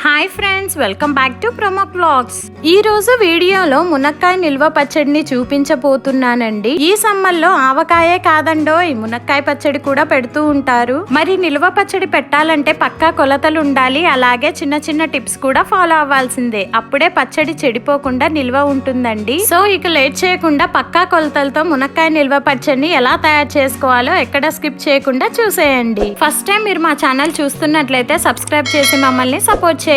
Hi friends, welcome back to ప్రమోక్ vlogs. ఈ రోజు వీడియోలో మునక్కాయ నిల్వ పచ్చడిని చూపించబోతున్నానండి. ఈ సమ్మర్లో ఆవకాయే కాదండోయ్, మునక్కాయ పచ్చడి కూడా పెడుతూ ఉంటారు. మరి నిల్వ పచ్చడి పెట్టాలంటే పక్కా కొలతలు ఉండాలి. అలాగే చిన్న చిన్న టిప్స్ కూడా ఫాలో అవ్వాల్సిందే. అప్పుడే పచ్చడి చెడిపోకుండా నిల్వ ఉంటుందండి. సో ఇక లేట్ చేయకుండా పక్కా కొలతలతో మునక్కాయ నిల్వ పచ్చడిని ఎలా తయారు చేసుకోవాలో ఎక్కడ స్కిప్ చేయకుండా చూసేయండి. ఫస్ట్ టైం మీరు మా ఛానల్ చూస్తున్నట్లయితే సబ్స్క్రైబ్ చేసి మమ్మల్ని సపోర్ట్ చేయండి.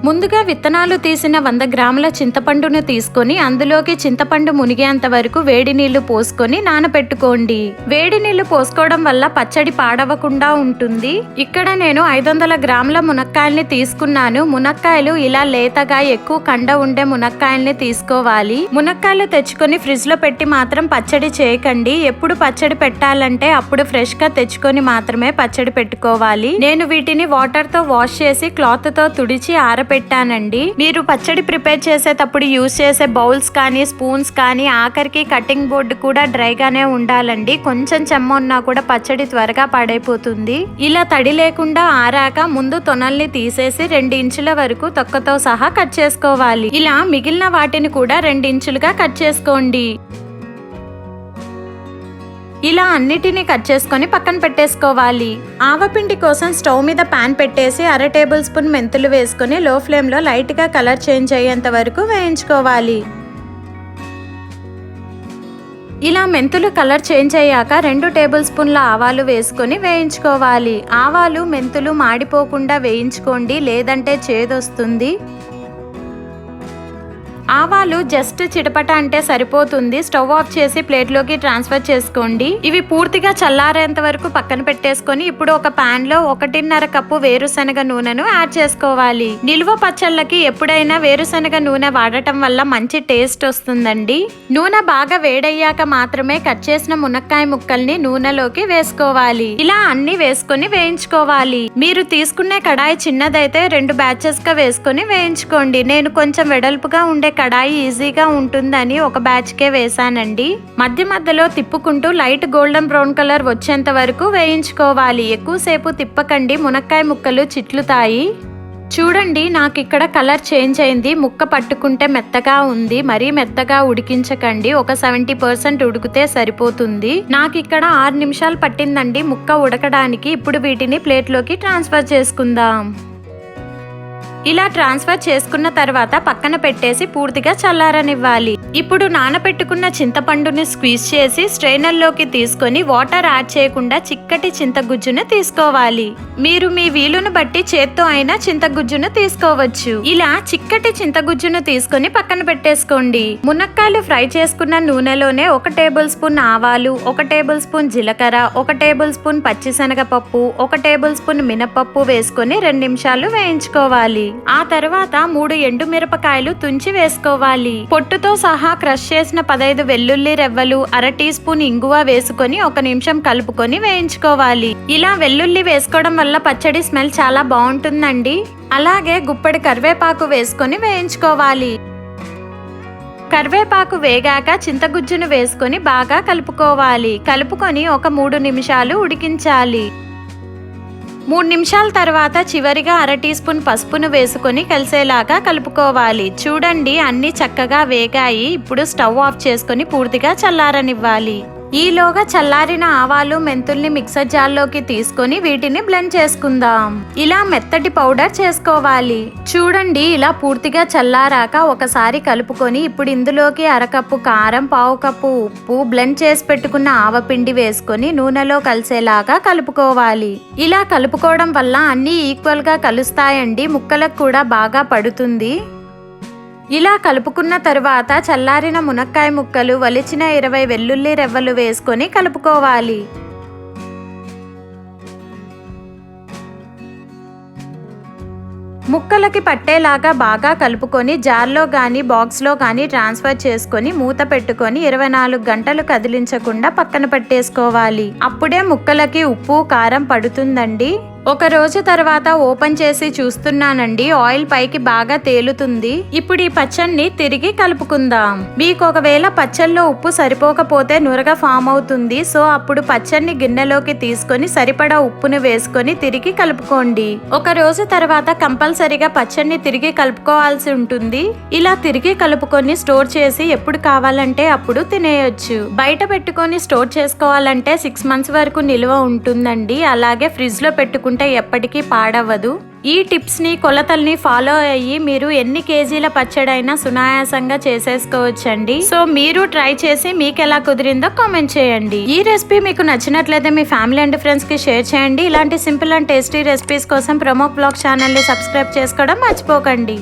ముందుగా విత్తనాలు తీసిన 100 గ్రాముల చింతపండును తీసుకొని అందులోకి చింతపండు మునిగేంత వరకు వేడి నీళ్లు పోసుకొని నానబెట్టుకోండి. వేడి నీళ్లు పోసుకోవడం వల్ల పచ్చడి పాడవకుండా ఉంటుంది. ఇక్కడ నేను 500 గ్రాముల మునక్కాయల్ని తీసుకున్నాను. మునక్కాయలు ఇలా లేతగా ఎక్కువ కండ ఉండే మునక్కాయల్ని తీసుకోవాలి. మునక్కాయలు తెచ్చుకొని ఫ్రిడ్జ్ లో పెట్టి మాత్రం పచ్చడి చేయకండి. ఎప్పుడు పచ్చడి పెట్టాలంటే అప్పుడు ఫ్రెష్ గా తెచ్చుకొని మాత్రమే పచ్చడి పెట్టుకోవాలి. నేను వీటిని వాటర్ తో వాష్ చేసి క్లాత్ తో తుడిచి ఆరబెట్టానండి. మీరు పచ్చడి ప్రిపేర్ చేసేటప్పుడు యూజ్ చేసే బౌల్స్ కానీ స్పూన్స్ కానీ ఆఖరికి కటింగ్ బోర్డు కూడా డ్రైగానే ఉండాలండి. కొంచెం చెమ్మ ఉన్నా కూడా పచ్చడి త్వరగా పాడైపోతుంది. ఇలా తడి లేకుండా ఆరాక ముందు తొనల్ని తీసేసి 2 ఇంచుల వరకు తొక్కతో సహా కట్ చేసుకోవాలి. ఇలా మిగిలిన వాటిని కూడా 2 ఇంచులుగా కట్ చేసుకోండి. ఇలా అన్నిటినీ కట్ చేసుకొని పక్కన పెట్టేసుకోవాలి. ఆవపిండి కోసం స్టవ్ మీద పాన్ పెట్టేసి 1/2 టేబుల్ స్పూన్ మెంతులు వేసుకొని లో ఫ్లేమ్ లో లైట్ గా కలర్ చేంజ్ అయ్యేంత వరకు వేయించుకోవాలి. ఇలా మెంతులు కలర్ చేంజ్ అయ్యాక 2 టేబుల్ స్పూన్ల ఆవాలు వేసుకొని వేయించుకోవాలి. ఆవాలు మెంతులు మాడిపోకుండా వేయించుకోండి, లేదంటే చేదొస్తుంది. ఆవాలు జస్ట్ చిటపట అంటే సరిపోతుంది. స్టవ్ ఆఫ్ చేసి ప్లేట్ లోకి ట్రాన్స్ఫర్ చేసుకోండి. ఇవి పూర్తిగా చల్లారేంత వరకు పక్కన పెట్టేసుకొని ఇప్పుడు ఒక పాన్ లో 1.5 కప్పు వేరుశనగ నూనెను యాడ్ చేసుకోవాలి. నిల్వ పచ్చళ్ళకి ఎప్పుడైనా వేరుశనగ నూనె వాడటం వల్ల మంచి టేస్ట్ వస్తుందండి. నూనె బాగా వేడయ్యాక మాత్రమే కట్ చేసిన మునక్కాయ ముక్కల్ని నూనెలోకి వేసుకోవాలి. ఇలా అన్ని వేసుకొని వేయించుకోవాలి. మీరు తీసుకునే కడాయి చిన్నదైతే 2 బ్యాచెస్ గా వేసుకొని వేయించుకోండి. నేను కొంచెం వెడల్పుగా ఉండే కడాయి ఈజీగా ఉంటుందని ఒక బ్యాచ్ కే వేసానండి. మధ్య మధ్యలో తిప్పుకుంటూ లైట్ గోల్డెన్ బ్రౌన్ కలర్ వచ్చేంత వరకు వేయించుకోవాలి. ఎక్కువసేపు తిప్పకండి, మునక్కాయ ముక్కలు చిట్లుతాయి. చూడండి, నాకు ఇక్కడ కలర్ చేంజ్ అయింది. ముక్క పట్టుకుంటే మెత్తగా ఉంది. మరీ మెత్తగా ఉడికించకండి, ఒక 70% ఉడికితే సరిపోతుంది. నాకు ఇక్కడ 6 నిమిషాలు పట్టిందండి ముక్క ఉడకడానికి. ఇప్పుడు వీటిని ప్లేట్లోకి ట్రాన్స్ఫర్ చేసుకుందాం. ఇలా ట్రాన్స్ఫర్ చేసుకున్న తర్వాత పక్కన పెట్టేసి పూర్తిగా చల్లారనివ్వాలి. ఇప్పుడు నానబెట్టుకున్న చింతపండుని స్క్వీజ్ చేసి స్ట్రైనర్ లోకి తీసుకొని వాటర్ యాడ్ చేయకుండా చిక్కటి చింతగుజ్జును తీసుకోవాలి. మీరు మీ వీలును బట్టి చేత్తో అయినా చింతగుజ్జును తీసుకోవచ్చు. ఇలా చిక్కటి చింతగుజ్జును తీసుకొని పక్కన పెట్టేసుకోండి. మునక్కాయలు ఫ్రై చేసుకున్న నూనెలోనే 1 టేబుల్ స్పూన్ ఆవాలు, 1 టేబుల్ స్పూన్ జీలకర్ర, 1 టేబుల్ స్పూన్ పచ్చిశనగపప్పు, 1 టేబుల్ స్పూన్ మినపప్పు వేసుకొని 2 నిమిషాలు వేయించుకోవాలి. ఆ తర్వాత 3 ఎండుమిరపకాయలు తుంచి వేసుకోవాలి. పొట్టుతో సహా క్రష్ చేసిన 15 వెల్లుల్లి రెవ్వలు, 1/2 టీ స్పూన్ ఇంగువ వేసుకొని 1 నిమిషం కలుపుకొని వేయించుకోవాలి. ఇలా వెల్లుల్లి వేసుకోవడం వల్ల పచ్చడి స్మెల్ చాలా బాగుంటుందండి. అలాగే గుప్పెడి కరివేపాకు వేసుకొని వేయించుకోవాలి. కరివేపాకు వేగాక చింతగుజ్జును వేసుకొని బాగా కలుపుకోవాలి. కలుపుకొని ఒక 3 నిమిషాలు ఉడికించాలి. 3 నిమిషాల తర్వాత చివరిగా 1/2 టీ స్పూన్ పసుపును వేసుకొని కలిసేలాగా కలుపుకోవాలి. చూడండి, అన్ని చక్కగా వేగాయి. ఇప్పుడు స్టవ్ ఆఫ్ చేసుకొని పూర్తిగా చల్లారనివ్వాలి. ఈలోగా చల్లారిన ఆవాలు మెంతుల్ని మిక్సర్ జార్లోకి తీసుకొని వీటిని బ్లెండ్ చేసుకుందాం. ఇలా మెత్తటి పౌడర్ చేసుకోవాలి. చూడండి, ఇలా పూర్తిగా చల్లారాక ఒకసారి కలుపుకొని ఇప్పుడు ఇందులోకి 1/2 కప్పు కారం, 1/2 కప్పు ఉప్పు, బ్లెండ్ చేసి పెట్టుకున్న ఆవపిండి వేసుకొని నూనెలో కలిసేలాగా కలుపుకోవాలి. ఇలా కలుపుకోవడం వల్ల అన్ని ఈక్వల్ గా కలుస్తాయండి. ముక్కలకు కూడా బాగా పడుతుంది. ఇలా కలుపుకున్న తర్వాత చల్లారిన మునక్కాయ ముక్కలు, వలిచిన 20 వెల్లుల్లి రెవ్వలు వేసుకొని కలుపుకోవాలి. ముక్కలకి పట్టేలాగా బాగా కలుపుకొని జార్లో గాని బాక్స్లో గాని ట్రాన్స్ఫర్ చేసుకొని మూత పెట్టుకొని 24 గంటలు కదిలించకుండా పక్కన పెట్టేసుకోవాలి. అప్పుడే ముక్కలకి ఉప్పు కారం పడుతుందండి. ఒక రోజు తర్వాత ఓపెన్ చేసి చూస్తున్నానండి, ఆయిల్ పైకి బాగా తేలుతుంది. ఇప్పుడు ఈ పచ్చడిని తిరిగి కలుపుకుందాం. మీకు ఒకవేళ పచ్చళ్ళలో ఉప్పు సరిపోకపోతే నురగ ఫామ్ అవుతుంది. సో అప్పుడు పచ్చడిని గిన్నెలోకి తీసుకొని సరిపడా ఉప్పును వేసుకొని తిరిగి కలుపుకోండి. ఒక రోజు తర్వాత కంపల్సరిగా పచ్చడిని తిరిగి కలుపుకోవాల్సి ఉంటుంది. ఇలా తిరిగి కలుపుకొని స్టోర్ చేసి ఎప్పుడు కావాలంటే అప్పుడు తినేయొచ్చు. బయట పెట్టుకొని స్టోర్ చేసుకోవాలంటే 6 months వరకు నిల్వ ఉంటుందండి. అలాగే ఫ్రిడ్జ్ లో పెట్టుకుంటే ఎప్పటికీ పాడవదు. ఈ టిప్స్ ని కొలతల్ని ఫాలో అయ్యి మీరు ఎన్ని కేజీల పచ్చడైనా సునాయాసంగా చేసేసుకోవచ్చండి. సో మీరు ట్రై చేసి మీకు ఎలా కుదిరిందో కామెంట్ చేయండి. ఈ రెసిపీ మీకు నచ్చినట్లయితే మీ ఫ్యామిలీ అండ్ ఫ్రెండ్స్ కి షేర్ చేయండి. ఇలాంటి సింపుల్ అండ్ టేస్టీ రెసిపీస్ కోసం ప్రమోక్ బ్లాగ్ ఛానల్ ని సబ్స్క్రైబ్ చేసుకోవడం మర్చిపోకండి.